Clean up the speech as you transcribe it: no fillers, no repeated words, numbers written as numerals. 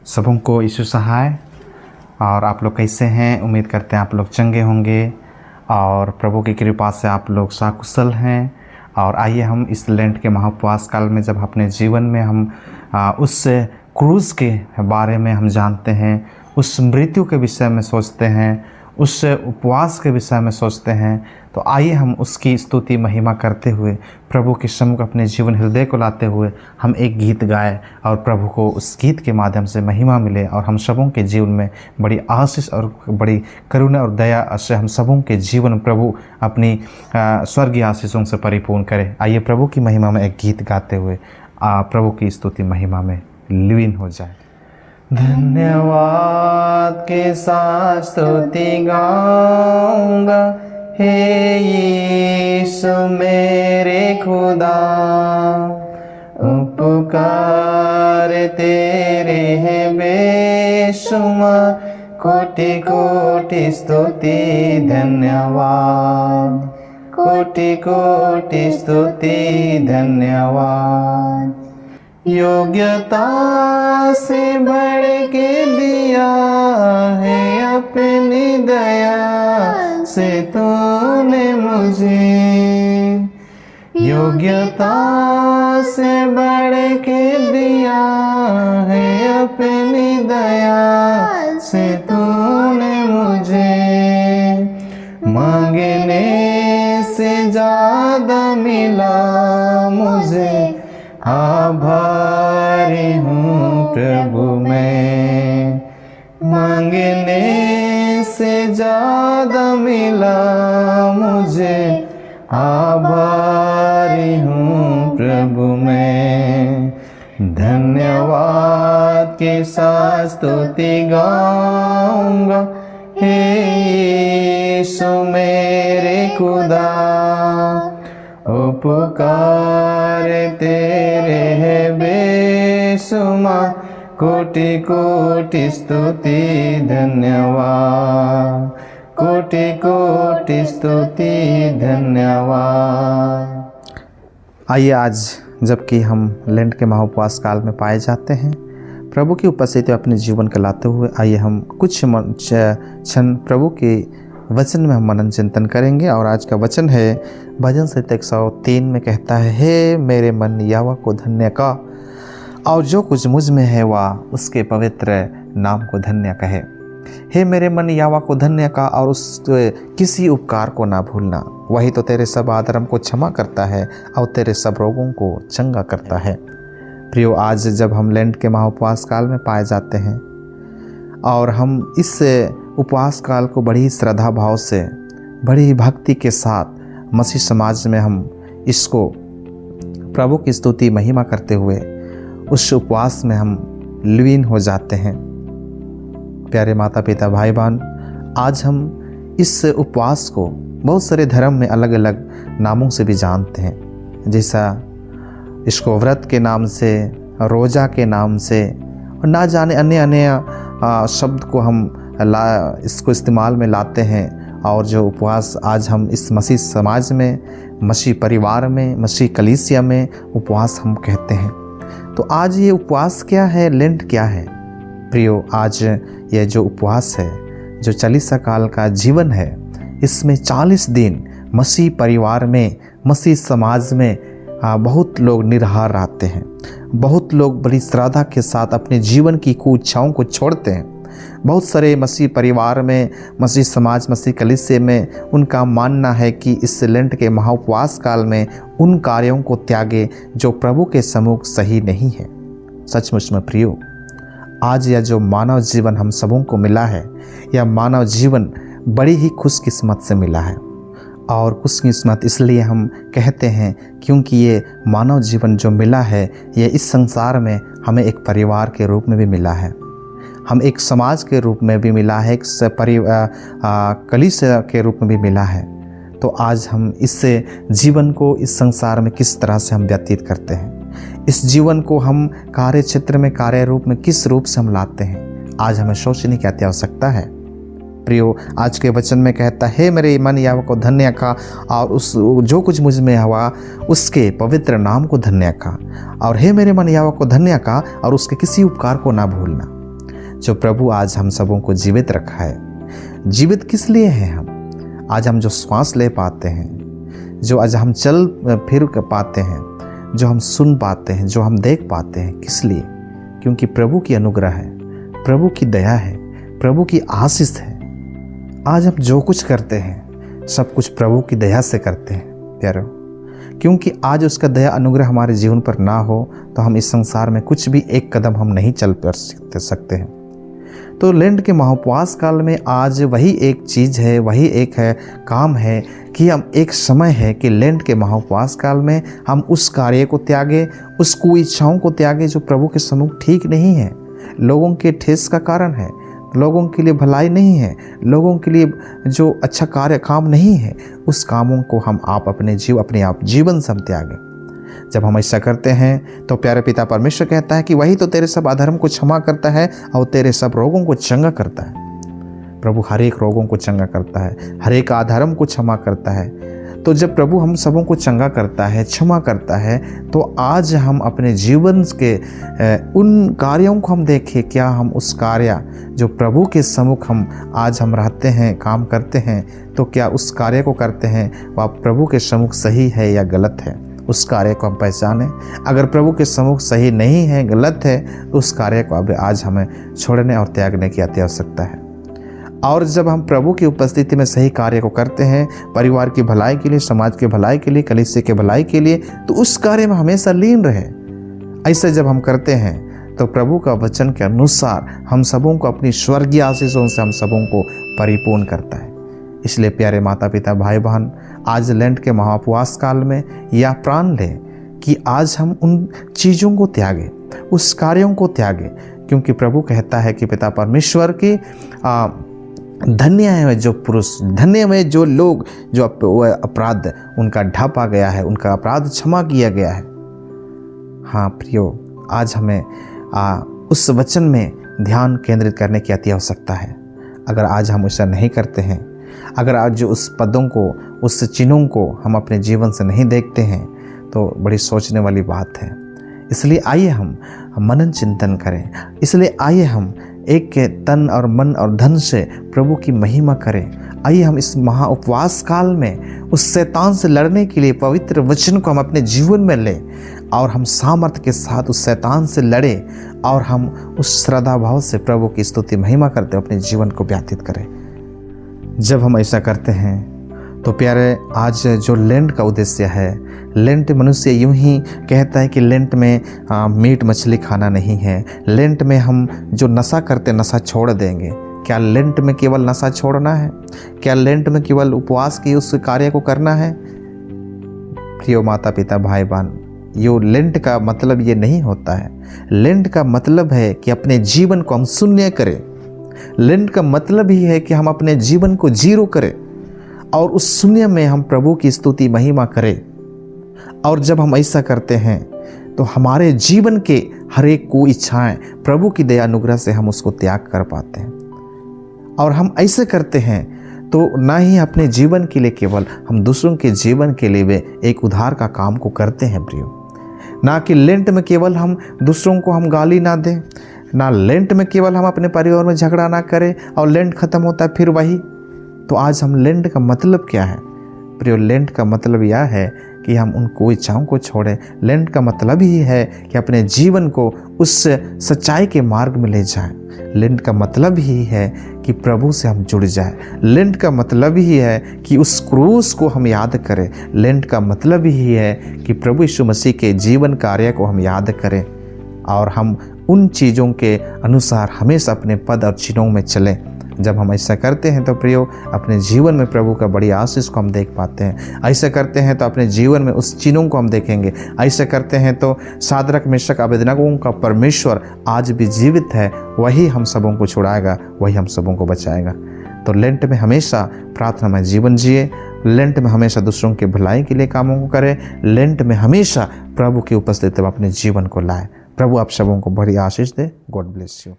सबों को यीशु सहाय। और आप लोग कैसे हैं? उम्मीद करते हैं आप लोग चंगे होंगे और प्रभु की कृपा से आप लोग सकुशल हैं। और आइए हम इस लेंट के महाउपवास काल में जब अपने जीवन में हम उस क्रूस के बारे में हम जानते हैं, उस मृत्यु के विषय में सोचते हैं, उस उपवास के विषय में सोचते हैं, तो आइए हम उसकी स्तुति महिमा करते हुए प्रभु के सम्मुख अपने जीवन हृदय को लाते हुए हम एक गीत गाए और प्रभु को उस गीत के माध्यम से महिमा मिले और हम सबों के जीवन में बड़ी आशीष और बड़ी करुणा और दया से हम सबों के जीवन प्रभु अपनी स्वर्गीय आशीषों से परिपूर्ण करे। आइए प्रभु की महिमा में एक गीत गाते हुए प्रभु की स्तुति महिमा में लीन हो जाए। धन्यवाद के साथ स्तुति गाऊंगा, हे यीशु मेरे खुदा। उपकार तेरे हैं बेशुमार, कोटि कोटि स्तुति धन्यवाद, कोटि कोटि स्तुति धन्यवाद। योग्यता से बढ़ के दिया है अपनी दया से तूने मुझे, योग्यता से बढ़ के दिया है अपनी दया से तूने मुझे। मांगने से ज्यादा मिला मुझे, आभारी हूँ प्रभु मैं। मांगने से ज्यादा मिला मुझे, आभारी हूँ प्रभु मैं। धन्यवाद के साथ स्तुति गाऊंगा, हे यीशु मेरे खुदा। उपकार तेरे है बेशुमार, कोटि कोटि स्तुति धन्यवाद, कोटि कोटि स्तुति धन्यवाद। आइए आज जबकि हम लेंट के महाउपवास काल में पाए जाते हैं, प्रभु की उपस्थिति अपने जीवन को लाते हुए आइए हम कुछ क्षण प्रभु के वचन में हम मनन चिंतन करेंगे। और आज का वचन है भजन संहिता 103 में कहता है, हे मेरे मन यहोवा को धन्य का, और जो कुछ मुझ में है वह उसके पवित्र नाम को धन्य कहे। हे मेरे मन यहोवा को धन्य का और उसके किसी उपकार को ना भूलना। वही तो तेरे सब आधर्म को क्षमा करता है और तेरे सब रोगों को चंगा करता है। प्रियो, आज जब हम लेंट के महाउपवास काल में पाए जाते हैं और हम इस उपवास काल को बड़ी श्रद्धा भाव से, बड़ी भक्ति के साथ मसीह समाज में हम इसको प्रभु की स्तुति महिमा करते हुए उस उपवास में हम लीन हो जाते हैं। प्यारे माता पिता भाई बहन, आज हम इस उपवास को बहुत सारे धर्म में अलग अलग नामों से भी जानते हैं, जैसा इसको व्रत के नाम से, रोज़ा के नाम से और ना जाने अन्य अन्य शब्द को हम इसको इस्तेमाल में लाते हैं। और जो उपवास आज हम इस मसीह समाज में, मसीह परिवार में, मसीह कलीसिया में उपवास हम कहते हैं। तो आज ये उपवास क्या है, लेंट क्या है? प्रियो, आज ये जो उपवास है, जो 40 काल का जीवन है, इसमें 40 दिन मसीह परिवार में, मसीह समाज में बहुत लोग निराहार रहते हैं। बहुत लोग बड़ी श्रद्धा के साथ अपने जीवन की कुइच्छाओं को छोड़ते हैं। बहुत सारे मसीह परिवार में, मसीह समाज, मसीह कलीसिया में उनका मानना है कि इस लेंट के महाउपवास काल में उन कार्यों को त्यागे जो प्रभु के सम्मुख सही नहीं है। सचमुच में प्रियो, आज यह जो मानव जीवन हम सबों को मिला है, यह मानव जीवन बड़ी ही खुशकिस्मत से मिला है। और खुशकिस्मत इसलिए हम कहते हैं क्योंकि ये मानव जीवन जो मिला है, ये इस संसार में हमें एक परिवार के रूप में भी मिला है, हम एक समाज के रूप में भी मिला है, एक कलीसिया के रूप में भी मिला है। तो आज हम इस जीवन को इस संसार में किस तरह से हम व्यतीत करते हैं, इस जीवन को हम कार्य क्षेत्र में, कार्य रूप में किस रूप से हम लाते हैं, आज हमें सोचने की अति आवश्यकता है। प्रियो, आज के वचन में कहता है, हे मेरे मन यहोवा को धन्य का और उस जो कुछ मुझ में हुआ उसके पवित्र नाम को धन्य का। और हे मेरे मन यहोवा को धन्य का और उसके किसी उपकार को ना भूलना। जो प्रभु आज हम सबों को जीवित रखा है। जीवित किस लिए हैं हम? आज हम जो श्वास ले पाते हैं, जो आज हम चल फिर पाते हैं, जो हम सुन पाते हैं, जो हम देख पाते हैं, किस लिए? क्योंकि प्रभु की अनुग्रह है, प्रभु की दया है, प्रभु की आशीष है। आज हम जो कुछ करते हैं सब कुछ प्रभु की दया से करते हैं प्यारो। क्योंकि आज उसका दया अनुग्रह हमारे जीवन पर ना हो तो हम इस संसार में कुछ भी एक कदम हम नहीं चल कर सकते हैं। तो लेंट के महाउपवास काल में आज वही एक चीज़ है, वही एक है काम है कि हम एक समय है कि लेंट के महाउपवास काल में हम उस कार्य को त्यागे, उस कुइच्छाओं को त्यागे जो प्रभु के सम्मुख ठीक नहीं है, लोगों के ठेस का कारण है, लोगों के लिए भलाई नहीं है, लोगों के लिए जो अच्छा कार्य काम नहीं है, उस कामों को हम अपने आप जीवन से हम त्यागें। जब हम ऐसा करते हैं तो प्यारे पिता परमेश्वर कहता है कि वही तो तेरे सब अधर्म को क्षमा करता है और तेरे सब रोगों को चंगा करता है। प्रभु हर एक रोगों को चंगा करता है, हर एक अधर्म को क्षमा करता है। तो जब प्रभु हम सबों को चंगा करता है, क्षमा करता है, तो आज हम अपने जीवन के उन कार्यों को हम देखें, क्या हम उस कार्य जो प्रभु के सम्मुख आज हम रहते हैं, काम करते हैं, तो क्या उस कार्य को करते हैं वह प्रभु के सम्मुख सही है या गलत है? उस कार्य को हम पहचानें। अगर प्रभु के सम्मुख सही नहीं है, गलत है, तो उस कार्य को अब आज हमें छोड़ने और त्यागने की अति आवश्यकता है। और जब हम प्रभु की उपस्थिति में सही कार्य को करते हैं, परिवार की भलाई के लिए, समाज के भलाई के लिए, कलीसिया के भलाई के लिए, तो उस कार्य में हमेशा लीन रहे। ऐसे जब हम करते हैं तो प्रभु का वचन के अनुसार हम सबों को अपनी स्वर्गीय आशीषों से हम सबों को परिपूर्ण करता है। इसलिए प्यारे माता पिता भाई बहन, आज लेंट के महाउपवास काल में यह प्राण लें कि आज हम उन चीज़ों को त्यागें, उस कार्यों को त्यागें, क्योंकि प्रभु कहता है कि पिता परमेश्वर की धन्य है जो पुरुष, धन्य है जो लोग जो अपराध उनका ढापा गया है, उनका अपराध क्षमा किया गया है। हाँ प्रियो, आज हमें उस वचन में ध्यान केंद्रित करने की अति आवश्यकता है। अगर आज हम ऐसा नहीं करते हैं, अगर आज जो उस पदों को, उस चिन्हों को हम अपने जीवन से नहीं देखते हैं, तो बड़ी सोचने वाली बात है। इसलिए आइए हम मनन चिंतन करें। इसलिए आइए हम एक के तन और मन और धन से प्रभु की महिमा करें। आइए हम इस महाउपवास काल में उस शैतान से लड़ने के लिए पवित्र वचन को हम अपने जीवन में लें और हम सामर्थ्य के साथ उस शैतान से लड़ें और हम उस श्रद्धा भाव से प्रभु की स्तुति महिमा करते अपने जीवन को व्यतीत करें। जब हम ऐसा करते हैं तो प्यारे, आज जो लेंट का उद्देश्य है, लेंट मनुष्य यूं ही कहता है कि लेंट में मीट मछली खाना नहीं है, लेंट में हम जो नशा करते नशा छोड़ देंगे। क्या लेंट में केवल नशा छोड़ना है? क्या लेंट में केवल उपवास की उस कार्य को करना है? प्रियो माता पिता भाई बहन, यो लेंट का मतलब ये नहीं होता है। लेंट का मतलब है कि अपने जीवन को हम शून्य करें। लेंट का मतलब ही है कि हम अपने जीवन को जीरो करें और उस शून्य में हम प्रभु की स्तुति महिमा करें। और जब हम ऐसा करते हैं तो हमारे जीवन के हर एक को इच्छाएं प्रभु की दया अनुग्रह से हम उसको त्याग कर पाते हैं। और हम ऐसे करते हैं तो ना ही अपने जीवन के लिए केवल, हम दूसरों के जीवन के लिए भी एक उद्धार का काम को करते हैं प्रियो। ना कि लेंट में केवल हम दूसरों को हम गाली ना दें, ना लेंट में केवल हम अपने परिवार में झगड़ा ना करें और लेंट खत्म होता है फिर वही। तो आज हम लेंट का मतलब क्या है प्रियो? लेंट का मतलब यह है कि हम उन इच्छाओं को छोड़ें। लेंट का मतलब ही है कि अपने जीवन को उस सच्चाई के मार्ग में ले जाएं। लेंट का मतलब ही है कि प्रभु से हम जुड़ जाएं। लेंट का मतलब ही है कि उस क्रूस को हम याद करें। लेंट का मतलब ही है कि प्रभु यीशु मसीह के जीवन कार्य को हम याद करें और हम उन चीज़ों के अनुसार हमेशा अपने पद और चिन्हों में चलें। जब हम ऐसा करते हैं तो प्रियो, अपने जीवन में प्रभु का बड़ी आशीष को हम देख पाते हैं। ऐसा करते हैं तो अपने जीवन में उस चिन्हों को हम देखेंगे। ऐसा करते हैं तो शाद्रक मेशक अबेदनगो का परमेश्वर आज भी जीवित है, वही हम सबों को छुड़ाएगा, वही हम सबों को बचाएगा। तो लेंट में हमेशा प्रार्थना में जीवन जिए, लेंट में हमेशा दूसरों के भलाई के लिए कामों को करें, लेंट में हमेशा प्रभु की उपस्थिति में अपने जीवन को लाए। प्रभु आप सबों को बड़ी आशीष दे। God bless you.